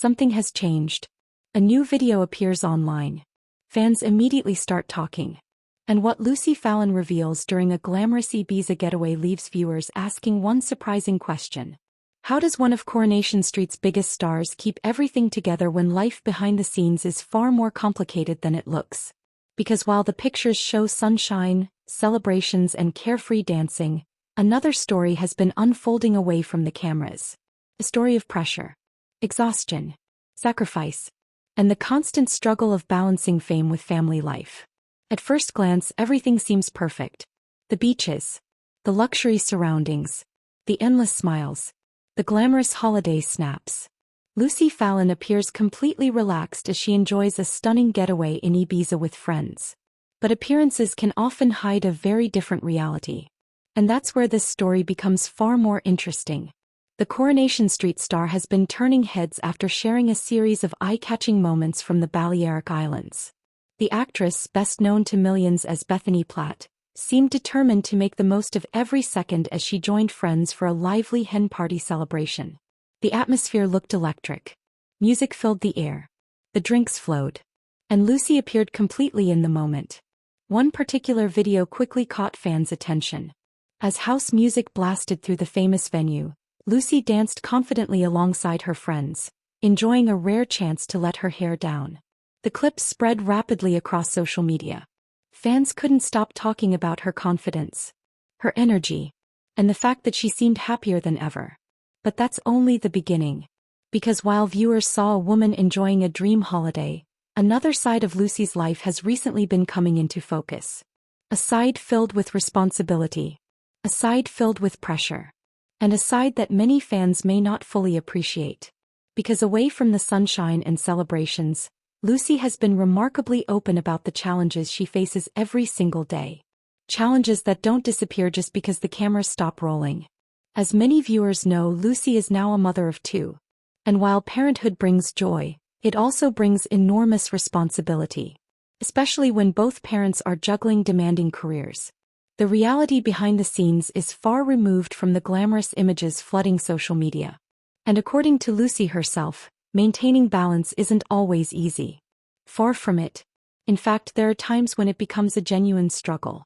something has changed. A new video appears online. Fans immediately start talking. And what Lucy Fallon reveals during a glamorous Ibiza getaway leaves viewers asking one surprising question. How does one of Coronation Street's biggest stars keep everything together when life behind the scenes is far more complicated than it looks? Because while the pictures show sunshine, celebrations and carefree dancing, another story has been unfolding away from the cameras. A story of pressure, exhaustion, sacrifice, and the constant struggle of balancing fame with family life. At first glance, everything seems perfect. The beaches, the luxury surroundings, the endless smiles, the glamorous holiday snaps. Lucy Fallon appears completely relaxed as she enjoys a stunning getaway in Ibiza with friends. But appearances can often hide a very different reality. And that's where this story becomes far more interesting. The Coronation Street star has been turning heads after sharing a series of eye-catching moments from the Balearic Islands. The actress, best known to millions as Bethany Platt, seemed determined to make the most of every second as she joined friends for a lively hen party celebration. The atmosphere looked electric. Music filled the air. The drinks flowed. And Lucy appeared completely in the moment. One particular video quickly caught fans' attention. As house music blasted through the famous venue, Lucy danced confidently alongside her friends, enjoying a rare chance to let her hair down. The clips spread rapidly across social media. Fans couldn't stop talking about her confidence, her energy, and the fact that she seemed happier than ever. But that's only the beginning. Because while viewers saw a woman enjoying a dream holiday, another side of Lucy's life has recently been coming into focus. A side filled with responsibility. A side filled with pressure. And a side that many fans may not fully appreciate. Because away from the sunshine and celebrations, Lucy has been remarkably open about the challenges she faces every single day. Challenges that don't disappear just because the cameras stop rolling. As many viewers know, Lucy is now a mother of 2. And while parenthood brings joy, it also brings enormous responsibility. Especially when both parents are juggling demanding careers. The reality behind the scenes is far removed from the glamorous images flooding social media. And according to Lucy herself, maintaining balance isn't always easy. Far from it. In fact, there are times when it becomes a genuine struggle.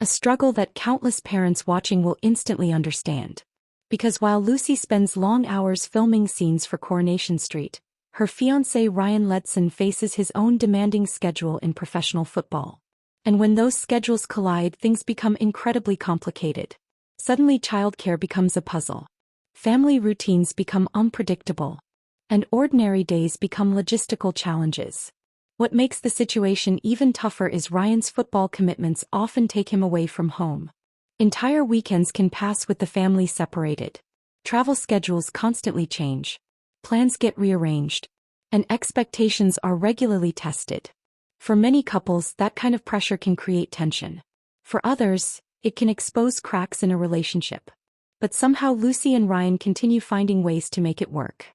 A struggle that countless parents watching will instantly understand. Because while Lucy spends long hours filming scenes for Coronation Street, her fiancé Ryan Ledson faces his own demanding schedule in professional football. And when those schedules collide, things become incredibly complicated. Suddenly childcare becomes a puzzle. Family routines become unpredictable. And ordinary days become logistical challenges. What makes the situation even tougher is Ryan's football commitments often take him away from home. Entire weekends can pass with the family separated. Travel schedules constantly change. Plans get rearranged. And expectations are regularly tested. For many couples, that kind of pressure can create tension. For others, it can expose cracks in a relationship. But somehow Lucy and Ryan continue finding ways to make it work.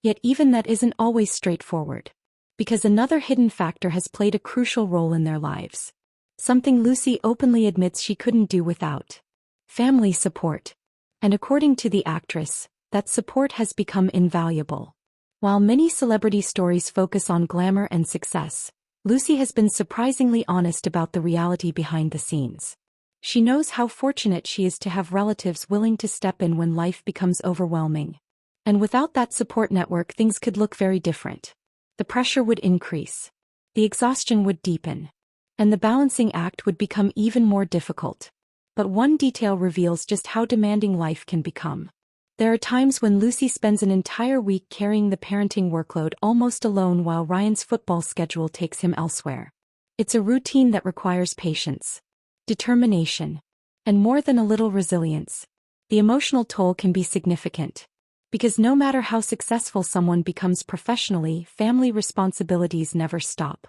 Yet even that isn't always straightforward. Because another hidden factor has played a crucial role in their lives. Something Lucy openly admits she couldn't do without. Family support. And according to the actress, that support has become invaluable. While many celebrity stories focus on glamour and success, Lucy has been surprisingly honest about the reality behind the scenes. She knows how fortunate she is to have relatives willing to step in when life becomes overwhelming. And without that support network, things could look very different. The pressure would increase. The exhaustion would deepen. And the balancing act would become even more difficult. But one detail reveals just how demanding life can become. There are times when Lucy spends an entire week carrying the parenting workload almost alone while Ryan's football schedule takes him elsewhere. It's a routine that requires patience, determination, and more than a little resilience. The emotional toll can be significant. Because no matter how successful someone becomes professionally, family responsibilities never stop.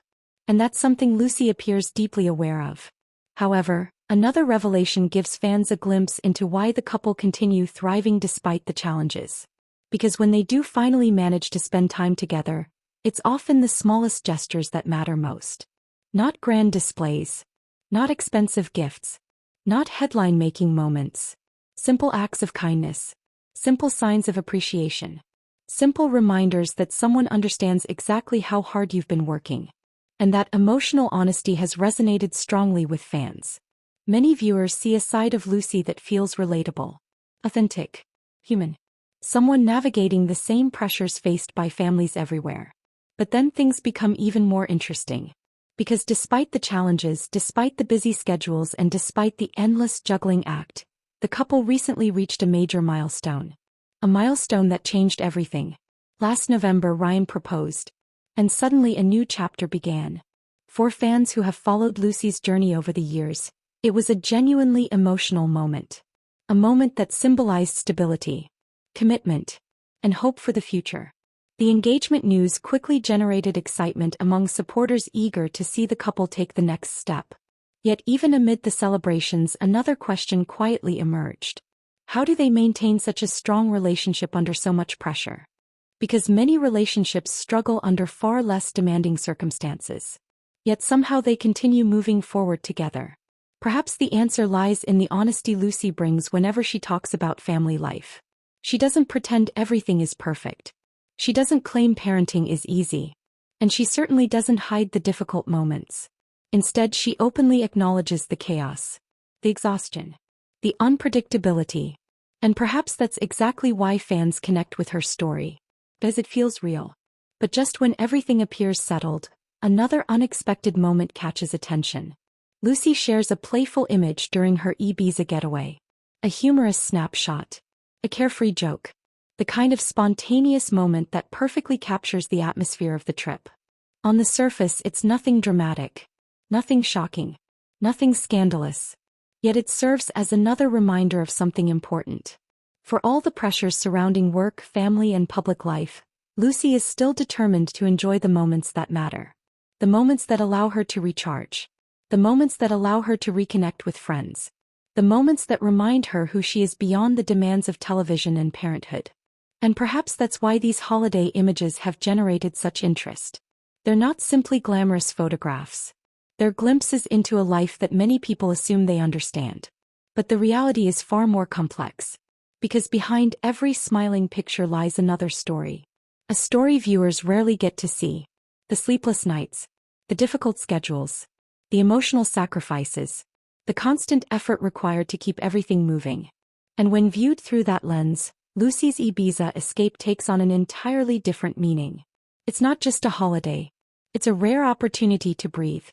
And that's something Lucy appears deeply aware of. However, another revelation gives fans a glimpse into why the couple continue thriving despite the challenges. Because when they do finally manage to spend time together, it's often the smallest gestures that matter most. Not grand displays. Not expensive gifts. Not headline-making moments. Simple acts of kindness. Simple signs of appreciation. Simple reminders that someone understands exactly how hard you've been working. And that emotional honesty has resonated strongly with fans. Many viewers see a side of Lucy that feels relatable, authentic, human. Someone navigating the same pressures faced by families everywhere. But then things become even more interesting. Because despite the challenges, despite the busy schedules, and despite the endless juggling act, the couple recently reached a major milestone. A milestone that changed everything. Last November, Ryan proposed. And suddenly a new chapter began. For fans who have followed Lucy's journey over the years, it was a genuinely emotional moment. A moment that symbolized stability, commitment, and hope for the future. The engagement news quickly generated excitement among supporters eager to see the couple take the next step. Yet even amid the celebrations, another question quietly emerged. How do they maintain such a strong relationship under so much pressure? Because many relationships struggle under far less demanding circumstances. Yet somehow they continue moving forward together. Perhaps the answer lies in the honesty Lucy brings whenever she talks about family life. She doesn't pretend everything is perfect. She doesn't claim parenting is easy. And she certainly doesn't hide the difficult moments. Instead, she openly acknowledges the chaos, the exhaustion, the unpredictability. And perhaps that's exactly why fans connect with her story. Because it feels real. But just when everything appears settled, another unexpected moment catches attention. Lucy shares a playful image during her Ibiza getaway. A humorous snapshot. A carefree joke. The kind of spontaneous moment that perfectly captures the atmosphere of the trip. On the surface, it's nothing dramatic. Nothing shocking. Nothing scandalous. Yet it serves as another reminder of something important. For all the pressures surrounding work, family, and public life, Lucy is still determined to enjoy the moments that matter. The moments that allow her to recharge. The moments that allow her to reconnect with friends. The moments that remind her who she is beyond the demands of television and parenthood. And perhaps that's why these holiday images have generated such interest. They're not simply glamorous photographs. They're glimpses into a life that many people assume they understand. But the reality is far more complex. Because behind every smiling picture lies another story. A story viewers rarely get to see. The sleepless nights. The difficult schedules. The emotional sacrifices. The constant effort required to keep everything moving. And when viewed through that lens, Lucy's Ibiza escape takes on an entirely different meaning. It's not just a holiday. It's a rare opportunity to breathe.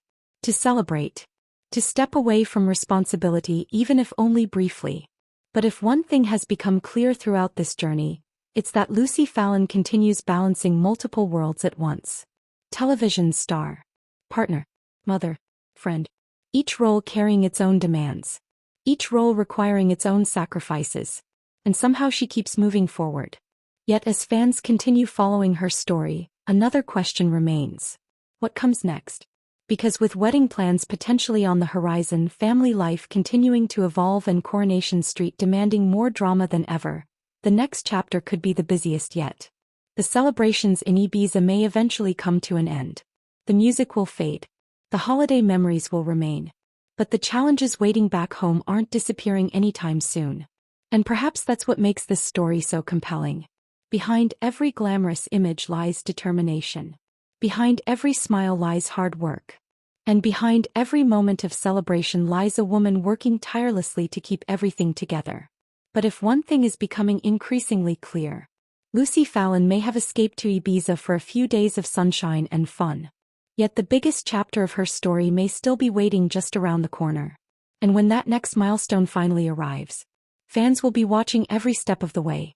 To celebrate. To step away from responsibility, even if only briefly. But if one thing has become clear throughout this journey, it's that Lucy Fallon continues balancing multiple worlds at once. Television star. Partner. Mother. Friend. Each role carrying its own demands. Each role requiring its own sacrifices. And somehow she keeps moving forward. Yet as fans continue following her story, another question remains. What comes next? Because with wedding plans potentially on the horizon, family life continuing to evolve, and Coronation Street demanding more drama than ever, the next chapter could be the busiest yet. The celebrations in Ibiza may eventually come to an end. The music will fade. The holiday memories will remain. But the challenges waiting back home aren't disappearing anytime soon. And perhaps that's what makes this story so compelling. Behind every glamorous image lies determination. Behind every smile lies hard work. And behind every moment of celebration lies a woman working tirelessly to keep everything together. But if one thing is becoming increasingly clear, Lucy Fallon may have escaped to Ibiza for a few days of sunshine and fun. Yet the biggest chapter of her story may still be waiting just around the corner. And when that next milestone finally arrives, fans will be watching every step of the way.